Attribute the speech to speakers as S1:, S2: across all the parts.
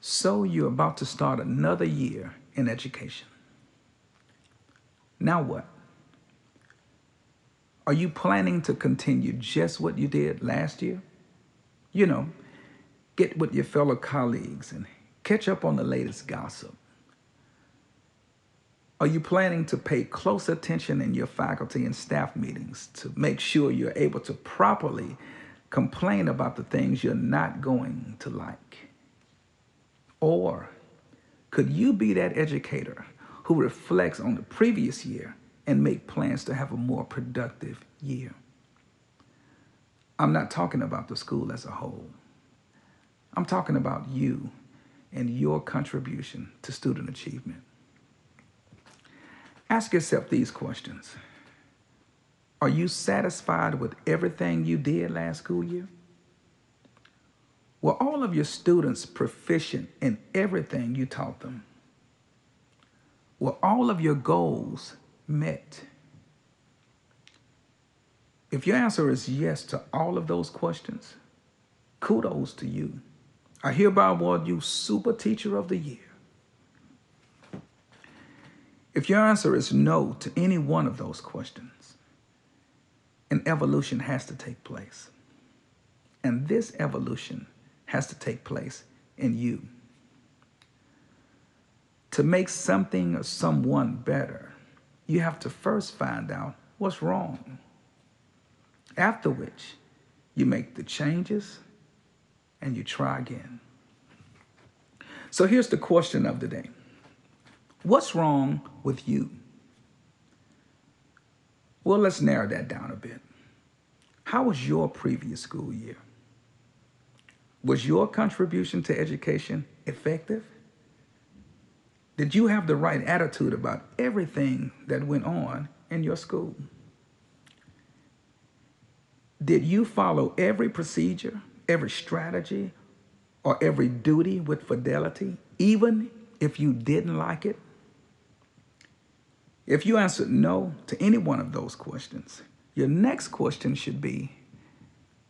S1: So you're about to start another year in education. Now what? Are you planning to continue just what you did last year? You know, get with your fellow colleagues and catch up on the latest gossip. Are you planning to pay close attention in your faculty and staff meetings to make sure you're able to properly complain about the things you're not going to like? Or could you be that educator who reflects on the previous year and make plans to have a more productive year? I'm not talking about the school as a whole. I'm talking about you and your contribution to student achievement. Ask yourself these questions. Are you satisfied with everything you did last school year? Were all of your students proficient in everything you taught them? Were all of your goals met? If your answer is yes to all of those questions, kudos to you. I hereby award you Super Teacher of the Year. If your answer is no to any one of those questions, an evolution has to take place. And this evolution has to take place in you. To make something or someone better, you have to first find out what's wrong. After which, you make the changes and you try again. So here's the question of the day. What's wrong with you? Well, let's narrow that down a bit. How was your previous school year? Was your contribution to education effective? Did you have the right attitude about everything that went on in your school? Did you follow every procedure, every strategy, or every duty with fidelity, even if you didn't like it? If you answered no to any one of those questions, your next question should be,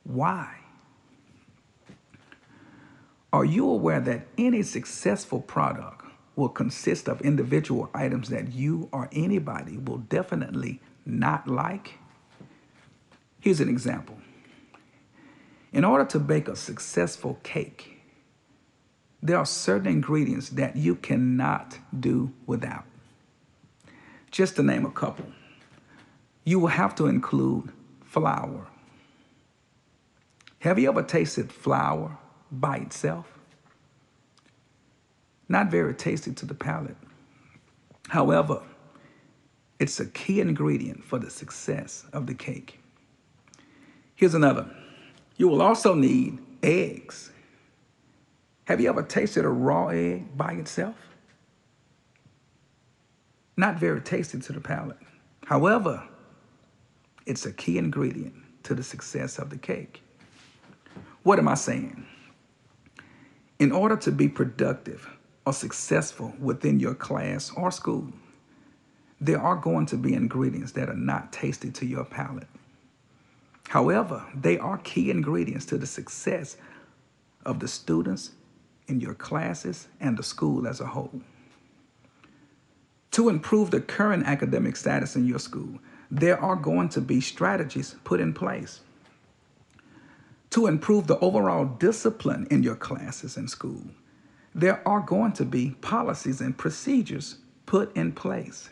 S1: why? Are you aware that any successful product will consist of individual items that you or anybody will definitely not like? Here's an example. In order to bake a successful cake, there are certain ingredients that you cannot do without. Just to name a couple, you will have to include flour. Have you ever tasted flour by itself? Not very tasty to the palate. However, it's a key ingredient for the success of the cake. Here's another. You will also need eggs. Have you ever tasted a raw egg by itself? Not very tasty to the palate. However, it's a key ingredient to the success of the cake. What am I saying? In order to be productive or successful within your class or school, there are going to be ingredients that are not tasty to your palate. However, they are key ingredients to the success of the students in your classes and the school as a whole. To improve the current academic status in your school, there are going to be strategies put in place. To improve the overall discipline in your classes and school, there are going to be policies and procedures put in place.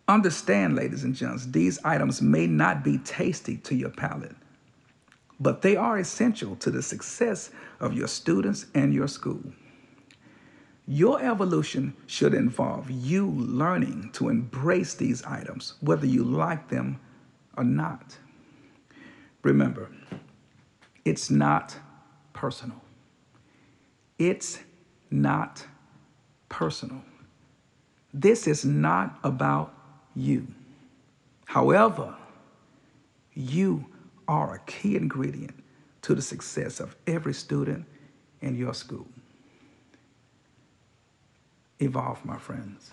S1: Understand, ladies and gents, these items may not be tasty to your palate, but they are essential to the success of your students and your school. Your evolution should involve you learning to embrace these items, whether you like them or not. Remember, it's not personal. It's not personal. This is not about you. However, you are a key ingredient to the success of every student in your school. Evolve, my friends.